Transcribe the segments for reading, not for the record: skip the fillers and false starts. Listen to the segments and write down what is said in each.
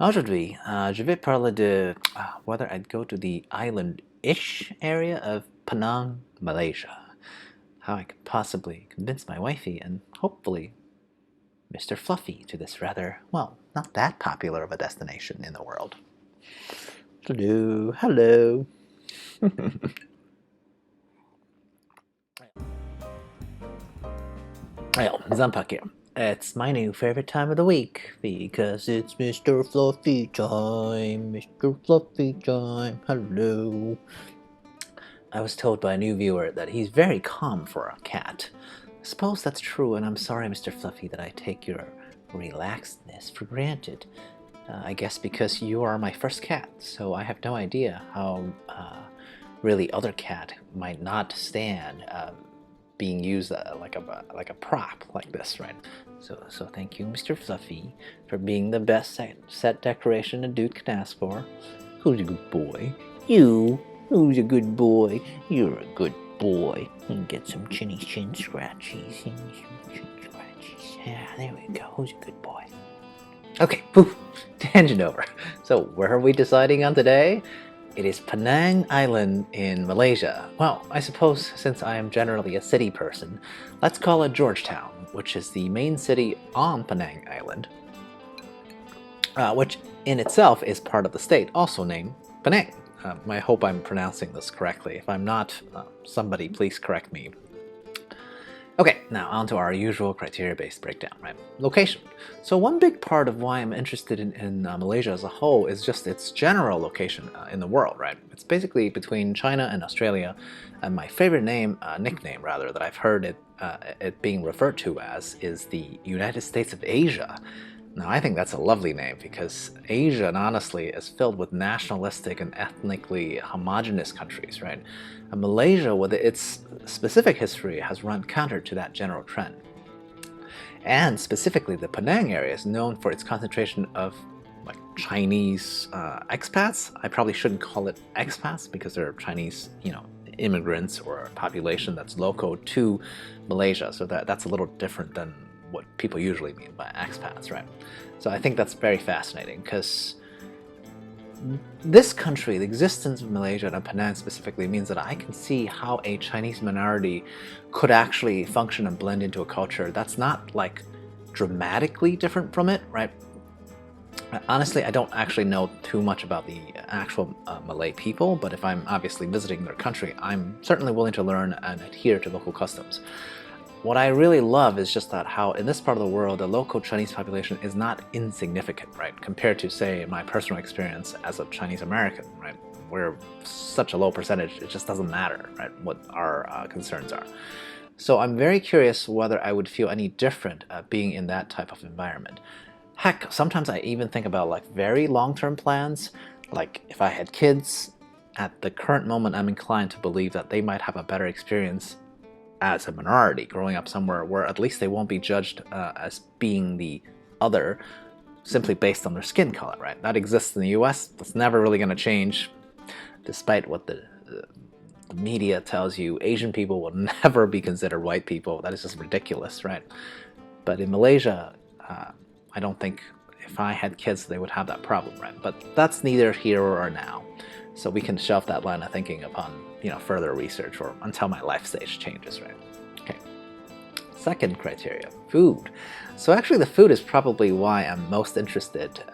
Aujourd'hui, je vais parler de whether I'd go to the island-ish area of Penang, Malaysia. How I could possibly convince my wifey and hopefully Mr. Fluffy to this rather, well, not that popular of a destination in the world. Hello, hello. Well, XenPuck here. It's my new favorite time of the week because it's Mr. Fluffy time. Mr. Fluffy time. Hello. I was told by a new viewer that he's very calm for a cat. I suppose that's true, and I'm sorry, Mr. Fluffy, that I take your relaxedness for granted. I guess because you are my first cat, so I have no idea how really other cat might not stand being used like a prop like this, right? So thank you, Mr. Fluffy, for being the best set decoration a dude can ask for. Who's a good boy? You. Who's a good boy? You're a good boy. And get some chin scratchies. Chin scratchies. Yeah, there we go. Who's a good boy? Okay, poof. Tangent over. So where are we deciding on today? It is Penang Island in Malaysia. Well, I suppose since I am generally a city person, let's call it Georgetown, which is the main city on Penang Island, which in itself is part of the state also named Penang. I hope I'm pronouncing this correctly. If I'm not, somebody please correct me. Okay, now on to our usual criteria-based breakdown, right? Location. So one big part of why I'm interested in Malaysia as a whole is just its general location in the world, right? It's basically between China and Australia, and my favorite nickname rather, that I've heard it being referred to as is the United States of Asia. Now, I think that's a lovely name because Asia, honestly, is filled with nationalistic and ethnically homogenous countries, right? And Malaysia, with its specific history, has run counter to that general trend. And specifically, the Penang area is known for its concentration of like Chinese expats. I probably shouldn't call it expats because they're Chinese, immigrants or a population that's local to Malaysia. So that's a little different than what people usually mean by expats, right? So I think that's very fascinating because this country, the existence of Malaysia and Penang specifically, means that I can see how a Chinese minority could actually function and blend into a culture that's not like dramatically different from it, right? Honestly, I don't actually know too much about the actual Malay people, but if I'm obviously visiting their country, I'm certainly willing to learn and adhere to local customs. What I really love is just that how in this part of the world, the local Chinese population is not insignificant, right? Compared to, say, my personal experience as a Chinese American, right? We're such a low percentage, it just doesn't matter, right? What our concerns are. So I'm very curious whether I would feel any different being in that type of environment. Heck, sometimes I even think about like very long-term plans, like if I had kids, at the current moment I'm inclined to believe that they might have a better experience as a minority growing up somewhere where at least they won't be judged as being the other simply based on their skin color, right? That exists in the US. That's never really going to change, despite what the media tells you. Asian people will never be considered white people. That is just ridiculous, right? But in Malaysia, I don't think if I had kids they would have that problem, right? But that's neither here or now. So we can shelve that line of thinking upon further research or until my life stage changes, right? Okay. Second criteria, food. So actually the food is probably why I'm most interested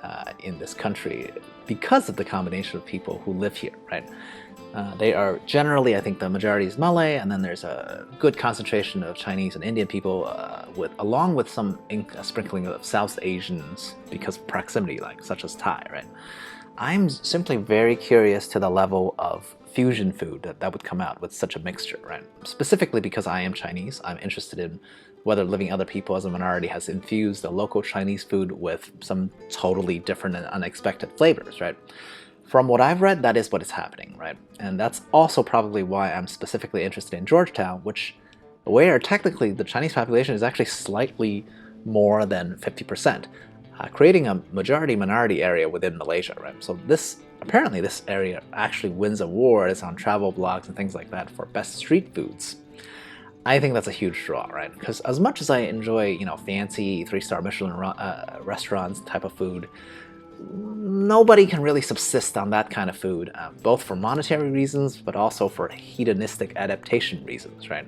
in this country because of the combination of people who live here, right? They are generally, I think the majority is Malay, and then there's a good concentration of Chinese and Indian people along with some sprinkling of South Asians because of proximity, like such as Thai, right? I'm simply very curious to the level of fusion food that would come out with such a mixture, right? Specifically because I am Chinese, I'm interested in whether living other people as a minority has infused the local Chinese food with some totally different and unexpected flavors, right? From what I've read, that is what is happening, right? And that's also probably why I'm specifically interested in Georgetown, where technically the Chinese population is actually slightly more than 50%. Creating a majority-minority area within Malaysia, right? So apparently this area actually wins awards on travel blogs and things like that for best street foods. I think that's a huge draw, right? Because as much as I enjoy, fancy 3-star Michelin restaurants type of food, nobody can really subsist on that kind of food, both for monetary reasons, but also for hedonistic adaptation reasons, right?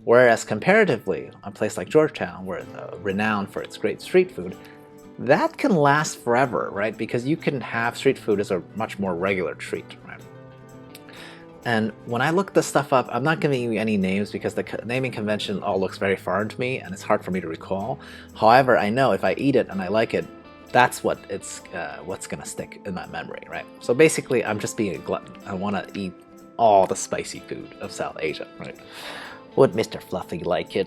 Whereas comparatively, a place like Georgetown, where it's renowned for its great street food, that can last forever, right? Because you can have street food as a much more regular treat, right? And when I look this stuff up, I'm not giving you any names because the naming convention all looks very foreign to me and it's hard for me to recall. However, I know if I eat it and I like it, that's what's gonna stick in my memory, right? So basically, I'm just being a glutton. I want to eat all the spicy food of South Asia, right? Would Mr. Fluffy like it?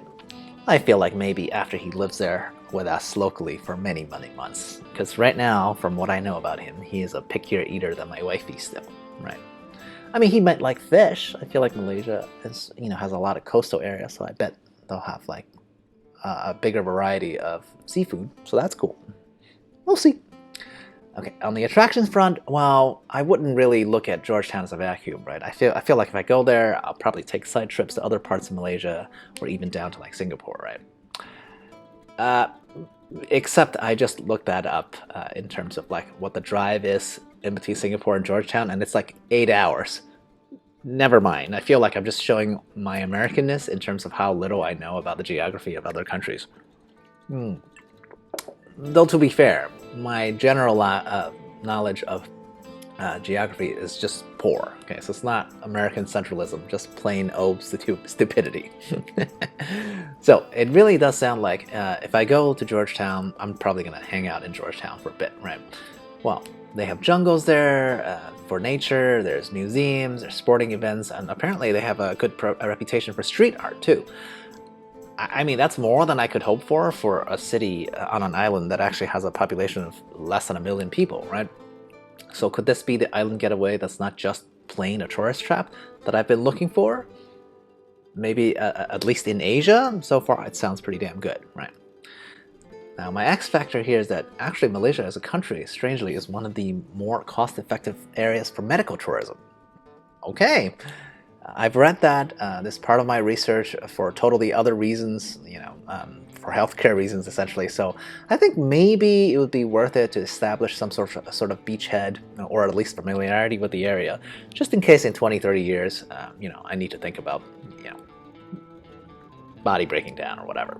I feel like maybe after he lives there with us locally for many, many months. Because right now, from what I know about him, he is a pickier eater than my wifey still, right? I mean, he might like fish. I feel like Malaysia is, has a lot of coastal area, so I bet they'll have like a bigger variety of seafood. So that's cool. We'll see. Okay, on the attractions front, well, I wouldn't really look at Georgetown as a vacuum, right? I feel like if I go there, I'll probably take side trips to other parts of Malaysia, or even down to like Singapore, right? Except I just looked that up in terms of like what the drive is in between Singapore and Georgetown, and it's like 8 hours. Never mind. I feel like I'm just showing my Americanness in terms of how little I know about the geography of other countries. Though to be fair, my general knowledge of geography is just poor. Okay, so it's not American centralism, just plain old stupidity. So it really does sound like if I go to Georgetown, I'm probably going to hang out in Georgetown for a bit, right? Well, they have jungles there for nature, there's museums, there's sporting events, and apparently they have a good reputation for street art too. I mean, that's more than I could hope for a city on an island that actually has a population of less than 1 million people, right? So could this be the island getaway that's not just plain a tourist trap that I've been looking for? Maybe at least in Asia? So far, it sounds pretty damn good, right? Now, my X factor here is that actually Malaysia as a country, strangely, is one of the more cost-effective areas for medical tourism. Okay. I've read that this part of my research for totally other reasons, for healthcare reasons essentially. So I think maybe it would be worth it to establish some sort of beachhead, or at least familiarity with the area, just in case in 20, 30 years, I need to think about, body breaking down or whatever.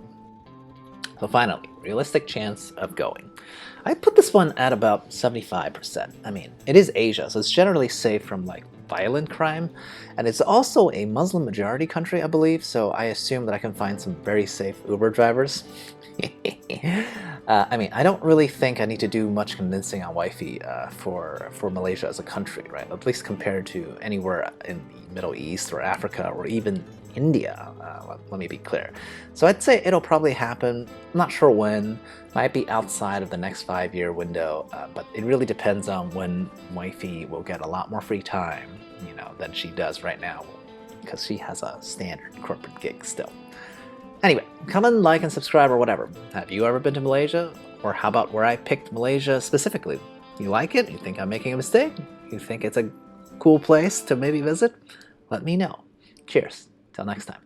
So finally, realistic chance of going. I put this one at about 75%. I mean, it is Asia, so it's generally safe from like violent crime, and it's also a Muslim majority country, I believe, so I assume that I can find some very safe Uber drivers. I mean, I don't really think I need to do much convincing on wifey for Malaysia as a country, right? At least compared to anywhere in the Middle East or Africa or even India, let me be clear. So I'd say it'll probably happen, I'm not sure when, might be outside of the next 5-year window, but it really depends on when wifey will get a lot more free time, than she does right now, because she has a standard corporate gig still. Anyway, comment, like, and subscribe or whatever. Have you ever been to Malaysia? Or how about where I picked Malaysia specifically? You like it? You think I'm making a mistake? You think it's a cool place to maybe visit? Let me know. Cheers. Till next time.